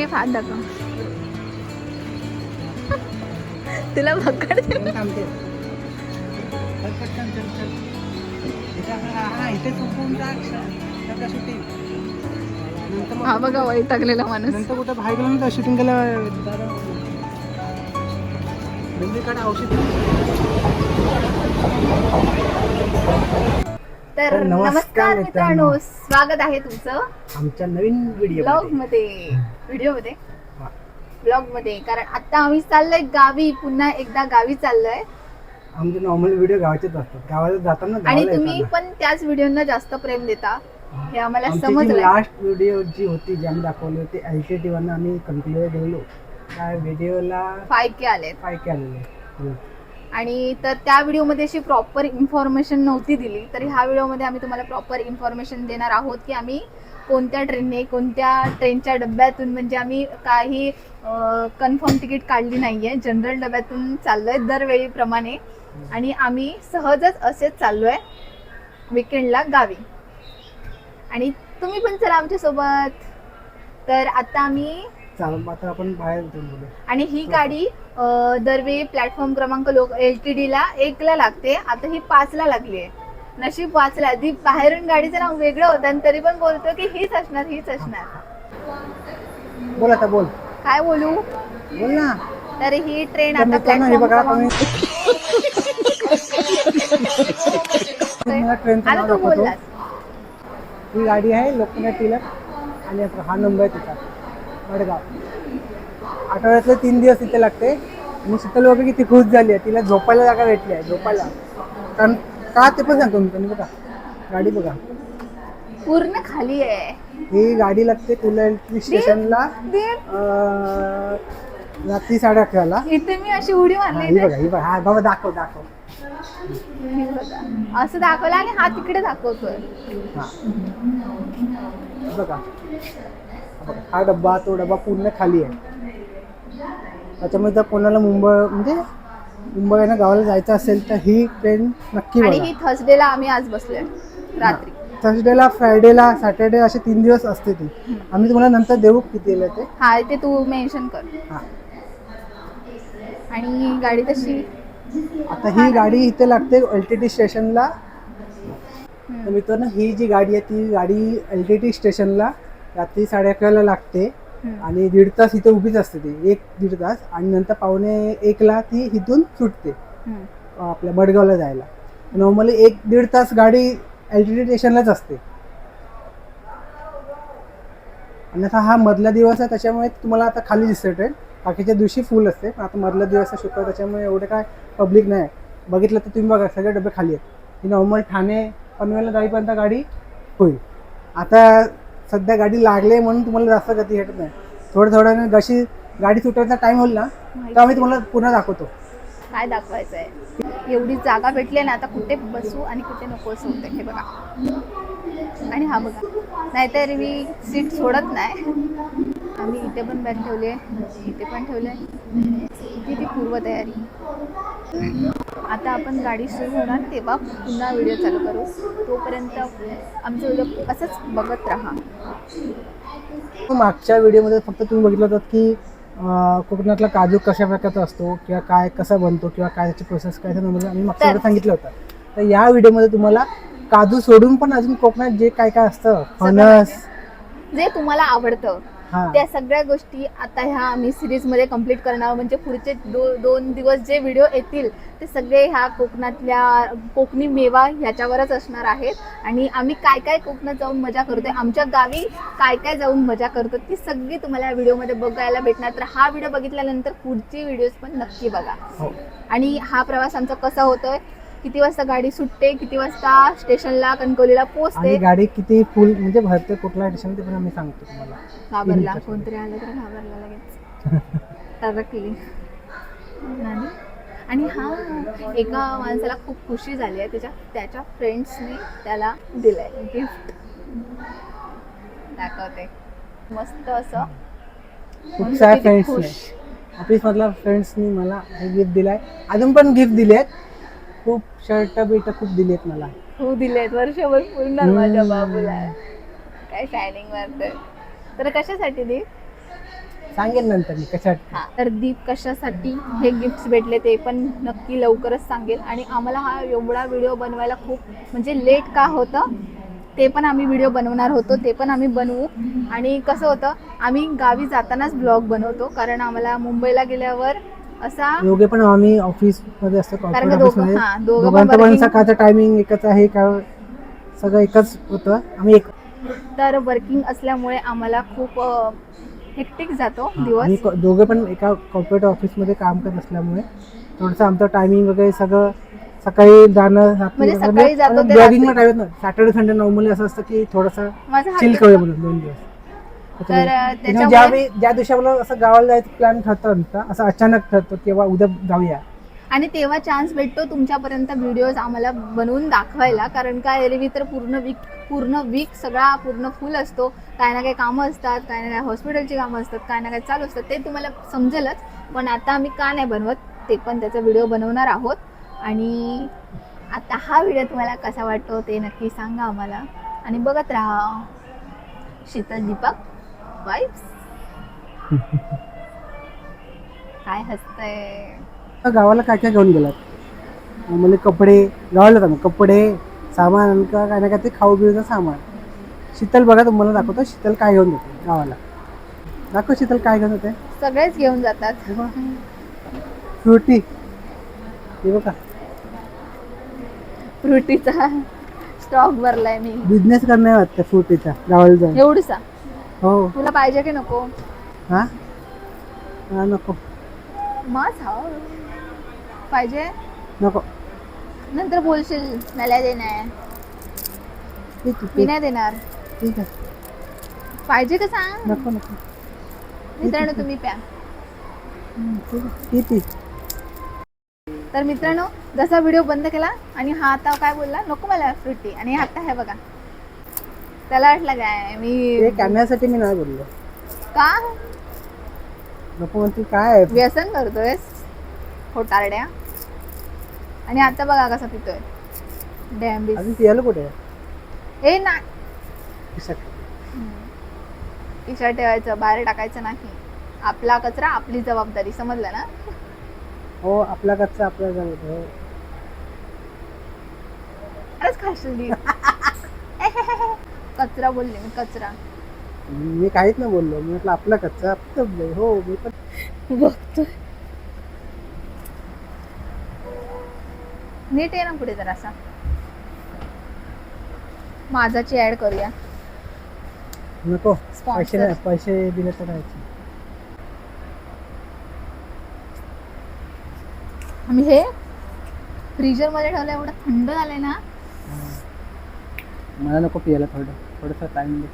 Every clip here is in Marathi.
दीप हात दाखव. तुला पकड हा बघा वैतागलेला माणूस. नंतर कुठं बाहेर गेलो ना शूटिंग केलं औषध. तर नमस्कार मित्रांनो, स्वागत आहे तुमचं आमच्या नवीन ब्लॉग मध्ये कारण आता आम्ही चाललोय गावी. पुन्हा एकदा गावी चाललोय. आमचे नॉर्मल व्हिडिओ गावाचेच असतात, गावाला जाताना. आणि तुम्ही पण त्याच व्हिडिओना जास्त प्रेम देता हे आम्हाला समजलंय. लास्ट व्हिडिओ जी होती जी आम्ही दाखवली होती LTT वरनं आम्ही कंक्लूड गेलो. त्या व्हिडिओला 5K आलेले. आणि तर त्या व्हिडिओमध्ये अशी प्रॉपर इन्फॉर्मेशन नव्हती दिली, तर ह्या व्हिडिओमध्ये आम्ही तुम्हाला प्रॉपर इन्फॉर्मेशन देणार आहोत की आम्ही कोणत्या ट्रेनने, कोणत्या ट्रेनच्या डब्यातून, म्हणजे आम्ही काही कन्फर्म तिकीट काढली नाहीये, जनरल डब्यातून चाललोय दरवेळीप्रमाणे. आणि आम्ही सहजच असेच चाललोय विकेंडला गावी. आणि तुम्ही पण चला आमच्या सोबत. तर आता आपण बाहेर बोलू. आणि ही गाडी दरवेळी प्लॅटफॉर्म क्रमांक LTD ला 1 ला लागते. आता ही 5 ला लागली आहे. नशीब 5 ला. ती बाहेरून गाडीचं नाव वेगळं होतं आणि तरी पण बोलतो की हीच असणार. बोल आता, बोल. काय बोलू, बोल ना. तर ही ट्रेन आता प्लॅटफॉर्म ही गाडी आहे लोकमान्य टिळक आणि हा नंबर आहे तिचा वडगाव. आठवड्यातले 3 दिवस इथे लागते. आणि शीतल वगैरे किती खुश झाली आहे, तिला झोपायला जागा भेटली आहे. झोपायला कारण का ते पण सांगतो मी. त्यांनी बघा गाडी बघा पूर्ण खाली आहे. ही गाडी लागते कुलटी स्टेशनला रात्री 11:30ला. इथे मी अशी उडी मारली. ही बघा हा बाबा दाखव. असं दाखवलं आणि हा तिकडे दाखवतोय. बघा हा डब्बा, तो डब्बा पूर्ण खाली आहे. त्याच्यामुळे जर कोणाला मुंबईनं गावाला जायचं असेल तर ही ट्रेन नक्की. आणि ही थर्सडेला आम्ही आज बसलोय रात्री. थर्सडेला, फ्रायडेला, सॅटर्डे असे 3 दिवस असते ती. आम्ही तुम्हाला नंतर देऊ किती ते. हा ते तू मेन्शन कर. आणि ही गाडी तशी आता ही गाडी इथे लागते LTT स्टेशनला. तर मित्रांनो ही जी गाडी आहे ती गाडी LTT स्टेशनला रात्री 11:30ला लागते. आणि 1.5 तास इथे उभीच असते ती, 1-1.5 तास. आणि नंतर 12:45ला ती इथून सुटते आपल्या मडगावला जायला. नॉर्मली 1-1.5 तास गाडी LTT स्टेशनलाच असते. आणि आता हा मधला दिवस आहे त्याच्यामुळे तुम्हाला आता खाली दिसते ट्रेन. बाकीच्या दिवशी फुल असते, पण आता मधला दिवस आहे शुक्रवार, त्याच्यामुळे एवढे काय पब्लिक नाही. बघितलं तर तुम्ही बघा सगळे डबे खाली आहेत. ही नॉर्मल ठाणे पनवेलला जाईपर्यंत गाडी होईल. आता सध्या गाडी लागले म्हणून तुम्हाला जास्त गती भेटत नाही. थोड्याने जशी गाडी सुटायचा टाइम होईल ना तर आम्ही तुम्हाला पुन्हा दाखवतो काय दाखवायचं आहे. एवढी जागा भेटली ना, आता कुठे बसू आणि कुठे नको असं होतं. हे बघा. आणि हा बघा, नाहीतर मी सीट सोडत नाही. आम्ही इथे पण बॅग ठेवले, इथे पण ठेवले. किती पूर्वतयारी. आता आपण गाडी सुरू होणार तेव्हा पुन्हा व्हिडिओ चालू करू. तोपर्यंत आमचं व्हिडिओ असंच बघत राहा. मागच्या व्हिडिओमध्ये फक्त तुम्ही बघितलं होतं की कोकणातला काजू कशा प्रकारचा असतो किंवा काय कसा बनतो किंवा काय त्याची प्रोसेस काय ते आम्ही मागच्या व्हिडिओ सांगितलं होतं. तर या व्हिडिओमध्ये तुम्हाला काजू सोडून पण अजून कोकणात जे काय असतं, फणस, जे तुम्हाला आवडतं त्या सगळ्या गोष्टी आता ह्या आम्ही सिरीज मध्ये कंप्लीट करणार. म्हणजे पुढचे 2 दिवस जे व्हिडिओ येतील ते सगळे ह्या कोकणातल्या कोकणी मेवा ह्याच्यावरच असणार आहेत. आणि आम्ही काय कोकणात जाऊन मजा करतोय, आमच्या गावी काय जाऊन मजा करतो, ती सगळी तुम्हाला या व्हिडिओमध्ये बघायला भेटणार. तर हा व्हिडिओ बघितल्यानंतर पुढची व्हिडिओज पण नक्की बघा. आणि हा प्रवास आमचा कसा होतोय, किती वाजता गाडी सुटते, किती वाजता स्टेशनला कणकवलीला पोहोचते, गाडी किती फुल म्हणजे भरते कुठल्या स्टेशन ते पण आम्ही सांगतो तुम्हाला. घाबरला कोणतरी आलं तर घाबरला लगेच टरकली. आणि हा एका माणसाला खूप खुशी झाली आहे, त्याच्या फ्रेंड्सने त्याला दिलंय गिफ्ट. दाखवते मस्त असं. खूप साऱ्या फ्रेंड्सने, ऑफिस मधल्या फ्रेंड्सनी मला हे गिफ्ट दिलाय. अजून पण गिफ्ट दिलेत, खूप शर्ट बिट खूप दिलेत मला. खूप दिलेत, वर्षभर पूर्ण माझ्या बाबूला. काय शायनिंग मारतोय. तर कशासाठी दे सांगेन नंतर मी कशासाठी. हा तर दीप कशासाठी हे गिफ्ट्स भेटले ते पण नक्की लवकरच सांगेल. आणि आम्हाला हा एवढा व्हिडिओ बनवायला खूप म्हणजे लेट का होतं ते पण आम्ही व्हिडिओ बनवणार होतो, ते पण आम्ही बनवू. आणि कसं होतं आम्ही गावी जातानाच ब्लॉग बनवतो कारण आम्हाला मुंबईला गेल्यावर असा दोघे पण आम्ही ऑफिस मध्ये असतो, कारण कॉर्पोरेट का ऑफिस दोघं मध्ये. दोघं पण दोघांचं पण वर्किंग सकाळचं टायमिंग एकच आहे का, सगळं एकच होतं. आम्ही एक तर वर्किंग असल्यामुळे आम्हाला खूप हेक्टिक जातो दिवस. आम्ही दोघे पण एका कॉर्पोरेट ऑफिसमध्ये काम करत असल्यामुळे थोडंसं आमचं टायमिंग वगैरे सगळं सकाळी जाणं म्हणजे सकाळी जातो ते ब्लॉगिंगला रात्री. टाईम ना. सॅटर्डे संडे नॉर्मली असं असतं की थोडंसं माझा हात चिल दुखतो. करूया म्हणून 2 दिवस. तर त्याच्यामुळे ज्या दिवशी आपलं असं गावाला जायचं प्लॅन ठरतं ना, असं अचानक ठरतं किंवा उद्या जाऊया. आणि तेव्हा चान्स भेटतो तुमच्यापर्यंत व्हिडिओज आम्हाला बनवून दाखवायला. कारण काय एरवी तर पूर्ण वीक सगळा पूर्ण फुल असतो. काय ना काही कामं असतात, काय ना काय हॉस्पिटलची कामं असतात, काय ना काय चालू असतात, ते तुम्हाला समजेलच. पण आता आम्ही का नाही बनवत ते पण त्याचा व्हिडिओ बनवणार आहोत. आणि आता हा व्हिडिओ तुम्हाला कसा वाटतो ते नक्की सांगा आम्हाला. आणि बघत राहा शीतल दीपक वाईब्स. काय हसतंय. गावाला काय काय घेऊन गेलात? म्हणजे कपडे गावाला जातात, कपडे सामान आणि काय ना काय ते खाऊ पिऊचं सामान. शीतल बघा तुम्हाला दाखवतो शीतल काय घेऊन जाते गावाला. दाखव शीतल काय घेऊन जाते. सगळेच घेऊन जातात. फ्रुटी हे बघा, फ्रुटीचा स्टॉक भरलाय मी. बिझनेस करणार वाटतं फ्रुटीचा गावाला जाऊन. एवढूसा हो. तुला पाहिजे की नको? हा नको पाहिजे नको. नंतर बोलशील मला देणार. मी नाही देणार. ठीक आहे. पाहिजे का सांग. नको नको. मित्रांनो तुम्ही प्या. ठीक आहे. तर मित्रांनो जसा व्हिडिओ बंद केला आणि हा आता काय बोलला नको मला फ्रुटी. आणि आता हे बघा त्याला वाटलं काय मी कॅमेऱ्यासाठी मी नाही बोललो. का नको म्हणते काय व्यसन करतोयस खोटारड्या. आणि आता बघा कसा पितोय डॅम्बिस. अजून पियाला कुठे हे नाही खिशात ठेवायचं, बाहेर टाकायचं नाही. आपला कचरा आपली जबाबदारी, समजलं ना? हो आपला कच्चा आपल्या जवळ. खरंच खाशील. कचरा बोलले मी, कचरा. मी काहीच नाही बोललो, मी म्हटलं आपला कच्चा आपलं. हो मी पण बघतोय. नीट आहे ना पुढे जरासा. माझाची ऍड करूया. नको Sponsor. पैसे नाही, पैसे दिले तर राहायचे. आम्ही हे फ्रीजर मध्ये ठेवलं, एवढं थंड झालंय ना. मला नको पियाला थोडंसं टाइम दे.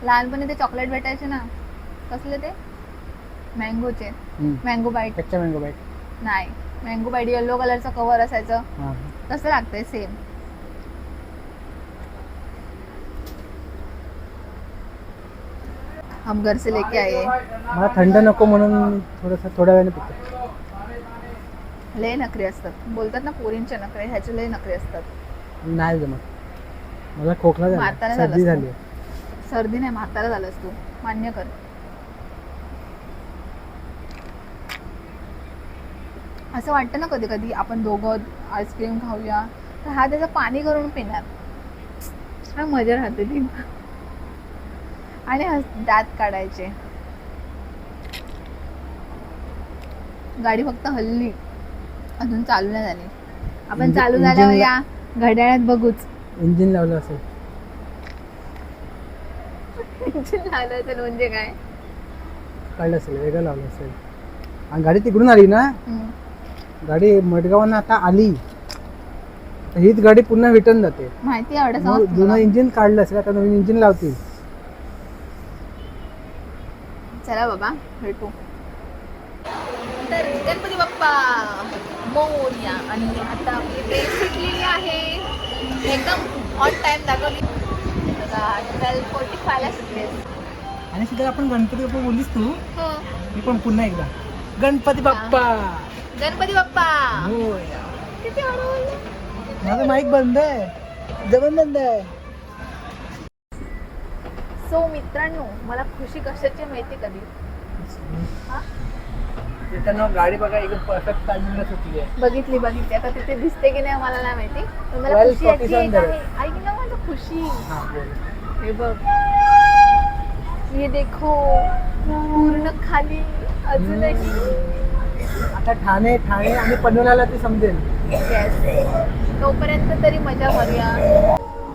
लहानपणी ते चॉकलेट भेटायचे ना, कसले ते मँगोचे. Mango bite. कच्चा मँगो बाईट नाही, मँगो बाईट येलो कलरचं कव्हर असायचं, हां. तसं लागतंय सेम. हम घर से लेके आए. मला थंड नको म्हणून थोडंसं थोड्या वेळाने पितो. लय नखरे असतात, बोलतात ना पोरींचे नखरे, ह्याचे लय नखरे असतात. नाही जमत मला, खोकला म्हातारा झाला, सर्दी झालास झाली. सर्दी नाही, म्हातारा झालास तू, मान्य कर. असं वाटतं ना कधी कधी आपण दोघं आईस्क्रीम खाऊया तर हा त्याचं पाणी करून पिणार, काय मजा राहते ती. आणि दात काढायचे. गाडी फक्त हल्ली, अजून चालू नाही झाली. आपण चालू झाल्यावर या घड्याळात बघूच. इंजिन लावलं असेल. इंजिन लावलं असेल म्हणजे काय कळलं असेल, वेगळं लावलं असेल. आणि गाडी तिकडून आली ना, गाडी मडगावांना आता आली तर हीच गाडी पुन्हा रिटर्न जाते. माहिती आहे एवढं. जुनं इंजिन काढलं असेल, आता नवीन इंजिन लावतील. चला बाबा भेटू. तर गणपती बाप्पा मोरया. आणि आता आपली ट्रेन सुटलेली आहे, एकदम ऑन टाइम दाखवली. 12:45 ला सुटले. आणि सुद्धा आपण गणपती बाप्पा बोललीस तू, हो मी पण पुन्हा एकदा गणपती बाप्पा. गणपती बाप्पा. हो किती हळू बोलले. माझं माईक बंद आहे, जवळ बंद आहे. सो मित्रांनो, मला खुशी कशाची माहिती कधी? हा? येताना गाडी बघा एकदम परफेक्ट टायमिंगला सुटली आहे. बघितली आता तिथे दिसते की नाही मला नाही माहिती, पण मला 12:47 खुशी याची एक झाले. आहे. ऐक ना माझं खुशी, हा, बोल. हे बघ, ये देखो पूर्ण खाली अजूनही. आता ठाणे आणि पनवेलला ते समजेल. Yes. तोपर्यंत तरी मजा मारूया.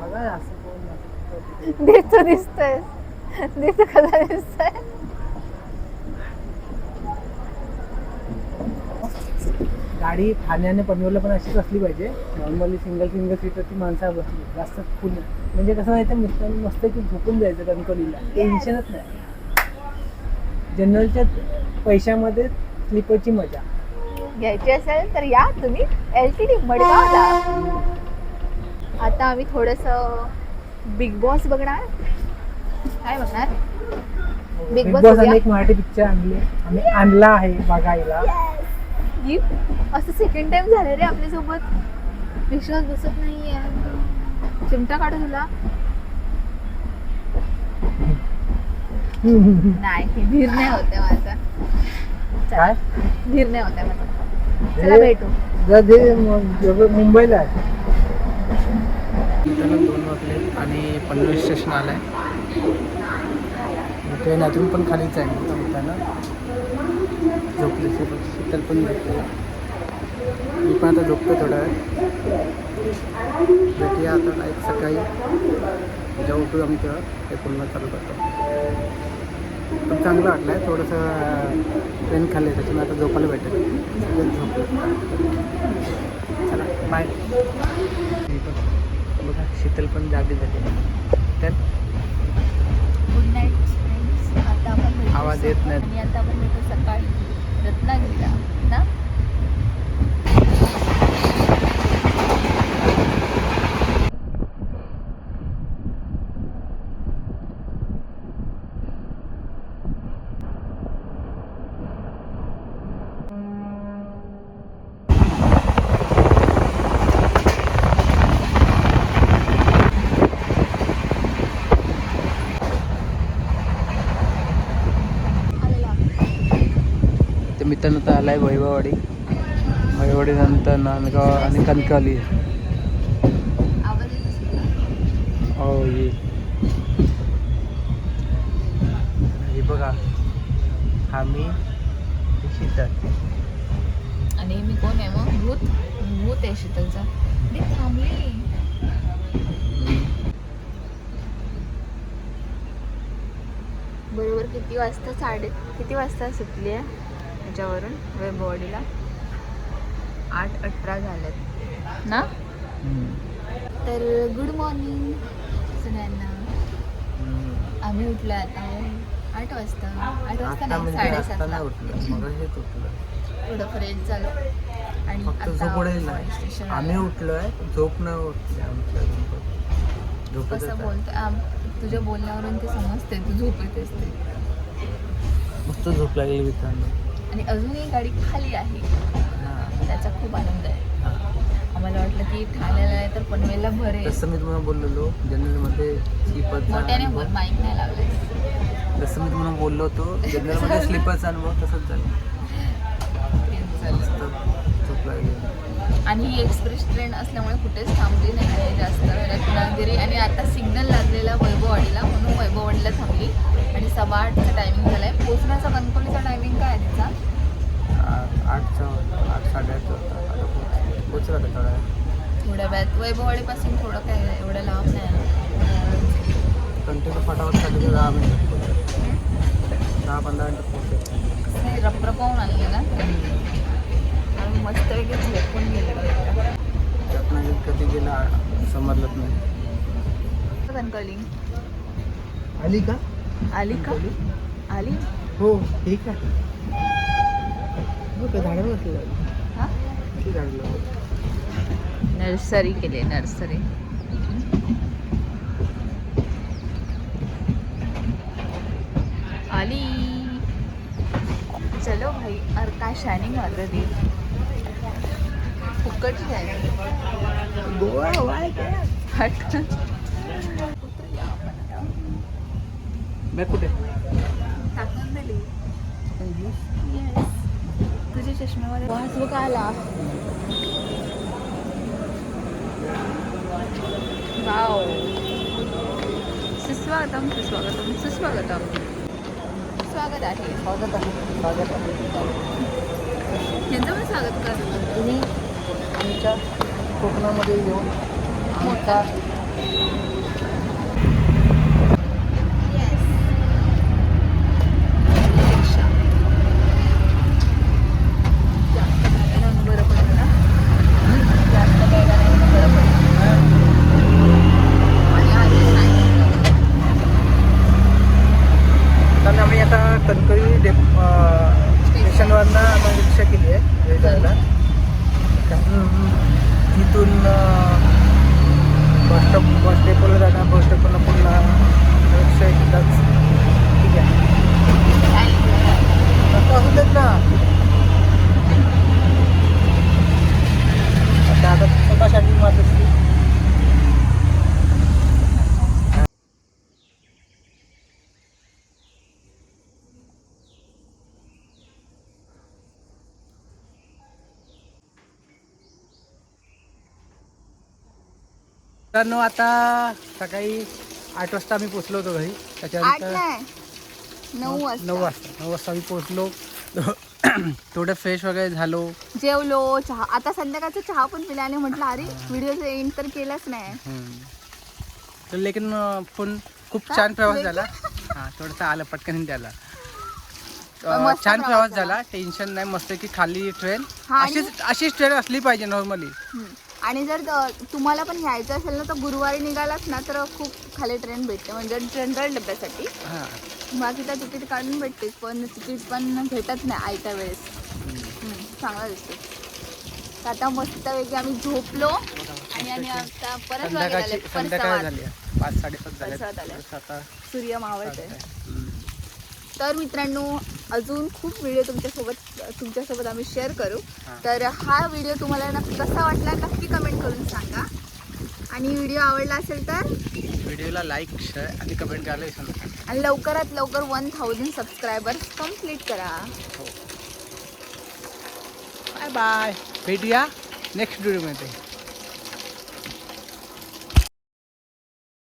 बघा असं कोण दिसतोय कसा दिसतोय. गाडी ठाणे आणि पनवेलला पण अशीच असली पाहिजे. नॉर्मली सिंगल सीटवरती माणसं बसली जास्त फुल, म्हणजे कसं माहिती मित्रांनो, मस्त की झोपून जायचं कणकवलीला, टेन्शनच नाही. जनरलच्या पैशामध्ये स्लीपरची मजा घ्यायची असेल तर या तुम्ही LTD मडगावला. आता आम्ही थोडस बिग बॉस बघणार. काय बघणार? बिग बॉस आणि एक मराठी पिक्चर आम्ही आणला आहे बघायला. असं सेकंड टाइम झालं रे आपल्यासोबत. विश्वास बसत नाहीये. चिमटा काढू तुला? नाही, धीर नाही होते माझा. काय धीर नाही होते माझा. चला भेटू. मुंबईला आहे. 2 वाजले आणि पनवेल स्टेशन आलाय. ट्रेन अजून पण खालीच आहे. मित्रांनो झोपले, शीतल पण झोपले, मी पण आता झोपतो थोडा वेळ. भेटूया आता लाईक सकाळी जेव्हा उठू आम्ही तेव्हा ते पुन्हा चालू करतो. पण चांगलं वाटलं आहे, थोडंसं ट्रेन खाल्ली त्याच्यामुळे आता झोपायला भेटेल. झोपलं. चला बाय. बघा शीतल पण जागी झाली. तर गुड नाईट. आता आपण भेटू आवाज येत नाही. आणि आता आपण भेटू सकाळी रत्नागिरीला ना. मित्रांनो तर आला आहे वैभववाडी नंतर नांदगाव आणि कणकवली. आवाज येत असेल ना? हो ये. हे बघा हा मी शीतल. आणि मी कोण आहे मग? भूत आहे शीतलचा. मी थांबली. बरोबर किती वाजता सुटली आहे ह्याच्यावरून वैभववाडीला? 8:18 झालेत ना. तर गुड मॉर्निंग सगळ्यांना. आम्ही उठलो आता 8 वाजता. 8 वाजता नाही, 7:30ला थोडं फ्रेश झालो आणि आता आम्ही उठलोय. झोप न कसं बोलतो तुझ्या बोलण्यावरून ते समजते तू झोपेत असते. मस्त झोप लागली मित्रांनो. आणि अजूनही गाडी खाली आहे, त्याचा खूप आनंद आहे. आम्हाला वाटलं की ठाण्याला आहे तर पनवेलला भरेल. तसं मी तुम्हाला बोललेलो जनरलमध्ये स्लीपरचा मोठ्याने बोल, माईक नाही लावलाय. जसं मी तुम्हाला बोललो होतो जनरलमध्ये स्लीपरचा अनुभव तसंच झाला. झोप लागली. आणि ही एक्सप्रेस ट्रेन असल्यामुळे कुठेच थांबली नाही आहे जास्त. रत्नागिरी आणि आता सिग्नल लागलेला वैभववाडीला, म्हणून वैभववाडीला थांबली. आणि 8:15चा टायमिंग झाला आहे. पोचण्याचा कणकवलीचा टायमिंग काय आहे तिचा? 8 8:30 होता. आता पोचला का थोड्या वेळात. वैभववाडीपासून थोडं काय एवढं लांब नाही. कंटिन्यू फटाफट 10 मिनिट 10-15 मिनिट पोचेल. रपरपावून आणले ना आणि मस्त वेगळे झोपून गेलेलो. रत्नागिरीत कधी गेला समजलंच नाही. कणकवली आली का? आली हो ठीक आहे. झाडावर बसलं. हां, झाडलं. नर्सरी केली, नर्सरी. आली. चलो भाई, और काय शायनिंग मार रही फुकट जाएगी. गोवा हवा है क्या? हट. बॅग कुठे टाकून दिली. तुझे चष्म्यामध्ये वास बघ आला. वाव. सुस्वागतम सुस्वागतम सुस्वागतम. स्वागत आहे. स्वागत आहे स्वागत आहे. यांचं पण स्वागत कर. तुम्ही आमच्या कोकणामध्ये येऊन आमचा तर आम्ही आता कणकवली स्टेशनवरनं आम्ही रिक्षा केली आहे जायला. तिथून बस डेपोला जाणार. बस डेपोला पुन्हा रिक्षा एकदाच. ठीक आहे आता असू देत ना. आता स्वतःसाठी मात्र तर आता सकाळी 8 वाजता आम्ही पोचलो होतो घरी. 8 त्याच्यानंतर नाही 9 वाजता. 9 वाजता आम्ही पोचलो. थोडं फ्रेश वगैरे झालो. जेवलो. चहा आता संध्याकाळचा चहा पण पिला आणि म्हटलं अरे व्हिडिओचं एंड तर केलाच नाही. तर लेकिन पण खूप छान प्रवास झाला. हां थोडंसं आलं पटकन त्याला. मस्त छान प्रवास प्रवास झाला. झाला. टेन्शन नाही. मस्त की खाली ट्रेन. हा, आणि- अशीच ट्रेन असली पाहिजे नॉर्मली. आणि जर तुम्हाला पण यायचं असेल ना तर गुरुवारी निघालात ना तर खूप खाली ट्रेन भेटते म्हणजे जनरल डब्यासाठी. हां बाकीचा तिकीट काढून भेटते पण तिकीट पण भेटत नाही आयत्या वेळेस. चांगला दिसतो. तर आता मस्तपैकी आम्ही झोपलो आणि आता परत संध्याकाळ झाली. 5-5:30 झाले. परसात आले. आता सूर्य मावळतोय. तर मित्रांनो अजून खूप व्हिडिओ तुमच्यासोबत आम्ही शेअर करू. तर हा व्हिडिओ तुम्हाला कसा वाटला नक्की कमेंट करून सांगा. आणि व्हिडिओ आवडला असेल तर व्हिडिओला लाईक शेअर आणि कमेंट करायला विसरू नका. आणि लवकरात लवकर 1000 सबस्क्रायबर्स कंप्लीट करा. Bye bye. भेटूया नेक्स्ट व्हिडिओमध्ये.